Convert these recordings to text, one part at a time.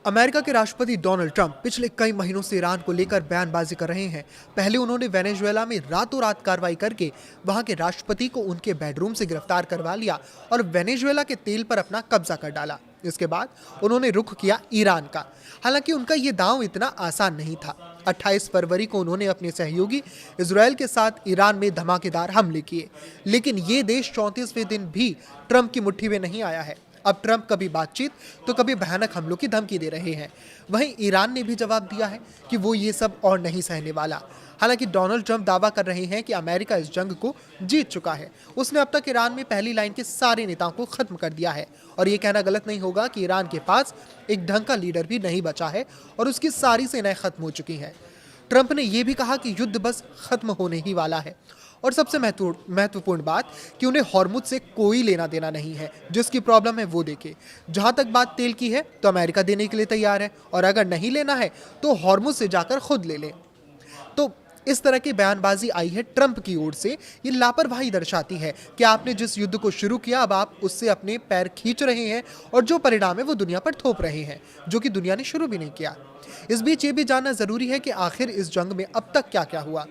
America के राष्ट्रपति Donald Trump पिछले कई महीनों से ईरान को लेकर बयानबाजी कर रहे हैं। पहले उन्होंने वेनेजुएला में रातों रात कार्रवाई करके वहां के राष्ट्रपति को उनके बेडरूम से गिरफ्तार करवा लिया और वेनेजुएला के तेल पर अपना कब्जा कर डाला। इसके बाद उन्होंने रुख किया ईरान का। हालांकि उनका ये दांव इतना आसान नहीं था। 28 फरवरी को उन्होंने अपने सहयोगी इजरायल के साथ ईरान में धमाकेदार हमले किए, लेकिन ये देश 34वें दिन भी ट्रंप की मुट्ठी में नहीं आया है। अब ट्रंप कभी बातचीत तो कभी भयानक हमलों की धमकी दे रहे हैं। वहीं ईरान ने भी जवाब दिया है कि वो ये सब और नहीं सहने वाला। हालांकि डोनाल्ड ट्रंप दावा कर रहे हैं कि अमेरिका इस जंग को जीत चुका है। उसने अब तक ईरान में पहली लाइन के सारे नेताओं को खत्म कर दिया है और ये कहना गलत नहीं होगा कि ईरान के पास एक ढंग का लीडर भी नहीं बचा है और उसकी सारी सेनाएं खत्म हो चुकी हैं। ट्रंप ने यह भी कहा कि युद्ध बस खत्म होने ही वाला है और सबसे महत्वपूर्ण बात कि उन्हें हॉर्मुज से कोई लेना देना नहीं है। जिसकी प्रॉब्लम है वो देखे। जहां तक बात तेल की है तो अमेरिका देने के लिए तैयार है और अगर नहीं लेना है तो हॉर्मुज से जाकर खुद ले ले। तो इस तरह की बयानबाजी आई है ट्रंप की ओर से। ये लापरवाही दर्शाती है कि आपने जिस युद्ध को शुरू किया अब आप उससे अपने पैर खींच रहे हैं और जो परिणाम है वो दुनिया पर थोप रहे हैं, जो कि दुनिया ने शुरू भी नहीं किया। इस बीच ये भी जानना जरूरी है कि आखिर इस जंग में अब तक क्या क्या हुआ।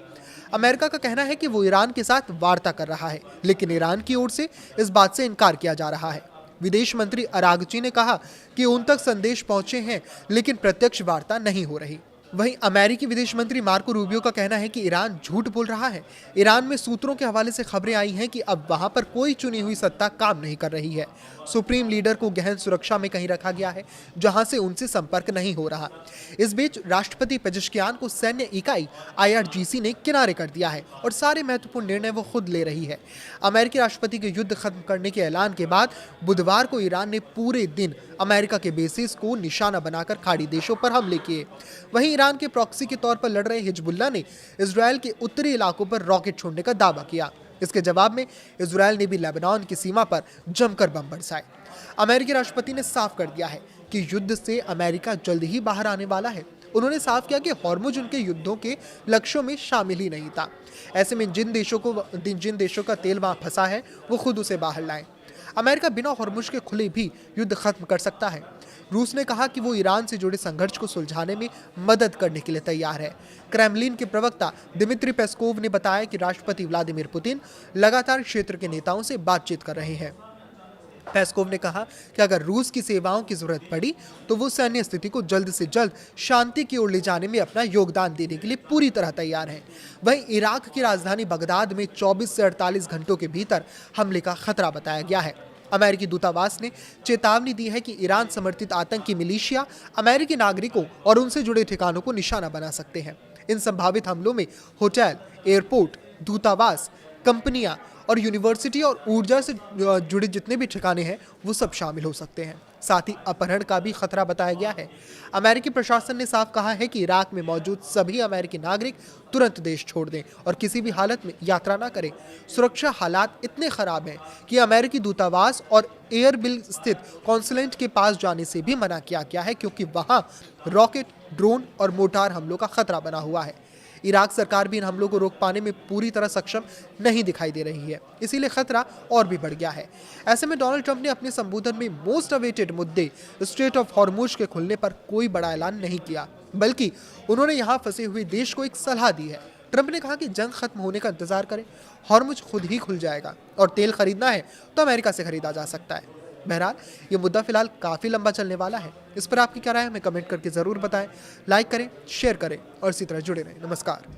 अमेरिका का कहना है कि वो ईरान के साथ वार्ता कर रहा है, लेकिन ईरान की ओर से इस बात से इनकार किया जा रहा है। विदेश मंत्री अरागची ने कहा कि उन तक संदेश पहुंचे हैं, लेकिन प्रत्यक्ष वार्ता नहीं हो रही। वहीं अमेरिकी विदेश मंत्री मार्को रूबियो का कहना है कि ईरान झूठ बोल रहा है। ईरान में सूत्रों के हवाले से खबरें आई हैं कि अब वहां पर कोई चुनी हुई सत्ता काम नहीं कर रही है। सुप्रीम लीडर को गहन सुरक्षा में कहीं रखा गया है, जहां से उनसे संपर्क नहीं हो रहा। इस बीच राष्ट्रपति पेजेश्कियान को सैन्य इकाई IRGC ने किनारे कर दिया है और सारे महत्वपूर्ण निर्णय वो खुद ले रही है। अमेरिकी राष्ट्रपति के युद्ध खत्म करने के ऐलान के बाद बुधवार को ईरान ने पूरे दिन अमेरिका के बेसिस को निशाना बनाकर खाड़ी देशों पर हमले किए। वहीं ईरान के प्रॉक्सी के तौर पर लड़ रहे हिजबुल्लाह ने इजरायल के उत्तरी इलाकों पर रॉकेट छोड़ने का दावा किया। इसके जवाब में इजरायल ने भी लेबनान की सीमा पर जमकर बम बरसाए। अमेरिकी राष्ट्रपति ने साफ कर दिया है कि युद्ध से अमेरिका जल्द ही बाहर आने वाला है। उन्होंने साफ किया कि हॉर्मुज उनके युद्धों के लक्ष्यों में शामिल ही नहीं था। ऐसे में जिन देशों का तेल वहां फंसा है वो खुद उसे बाहर लाएं। अमेरिका बिना हॉर्मुज के खुले भी युद्ध खत्म कर सकता है। रूस ने कहा कि वो ईरान से जुड़े संघर्ष को सुलझाने में मदद करने के लिए तैयार है। क्रेमलिन के प्रवक्ता दिमित्री पेस्कोव ने बताया कि राष्ट्रपति व्लादिमीर पुतिन लगातार क्षेत्र के नेताओं से बातचीत कर रहे हैं। पेस्कोव ने कहा कि अगर रूस की सेवाओं की जरूरत पड़ी तो वो सैन्य स्थिति को जल्द से जल्द शांति की ओर ले जाने में अपना योगदान देने के लिए पूरी तरह तैयार है। वहीं इराक की राजधानी बगदाद में 24 से 48 घंटों के भीतर हमले का खतरा बताया गया है। अमेरिकी दूतावास ने चेतावनी दी है कि ईरान समर्थित आतंकी मिलिशिया अमेरिकी नागरिकों और उनसे जुड़े ठिकानों को निशाना बना सकते हैं। इन संभावित हमलों में होटल, एयरपोर्ट, दूतावास, कंपनियां और यूनिवर्सिटी और ऊर्जा से जुड़े जितने भी ठिकाने हैं वो सब शामिल हो सकते हैं। साथ ही अपहरण का भी खतरा बताया गया है। अमेरिकी प्रशासन ने साफ कहा है कि इराक में मौजूद सभी अमेरिकी नागरिक तुरंत देश छोड़ दें और किसी भी हालत में यात्रा न करें। सुरक्षा हालात इतने खराब हैं कि अमेरिकी दूतावास और एयरबिल स्थित कॉन्सुलेट के पास जाने से भी मना किया गया है, क्योंकि वहां रॉकेट, ड्रोन और मोर्टार हमलों का खतरा बना हुआ है। इराक सरकार भी इन हमलों को रोक पाने में पूरी तरह सक्षम नहीं दिखाई दे रही है, इसीलिए खतरा और भी बढ़ गया है। ऐसे में डोनाल्ड ट्रंप ने अपने संबोधन में मोस्ट अवेटेड मुद्दे स्ट्रेट ऑफ हॉर्मुज के खुलने पर कोई बड़ा ऐलान नहीं किया, बल्कि उन्होंने यहां फंसे हुए देश को एक सलाह दी है। ट्रंप ने कहा कि जंग खत्म होने का इंतजार करें, हॉर्मुज खुद ही खुल जाएगा और तेल खरीदना है तो अमेरिका से खरीदा जा सकता है। बहरहाल ये मुद्दा फिलहाल काफ़ी लंबा चलने वाला है। इस पर आपकी क्या राय है हमें कमेंट करके ज़रूर बताएं। लाइक करें, शेयर करें और इसी तरह जुड़े रहें। नमस्कार।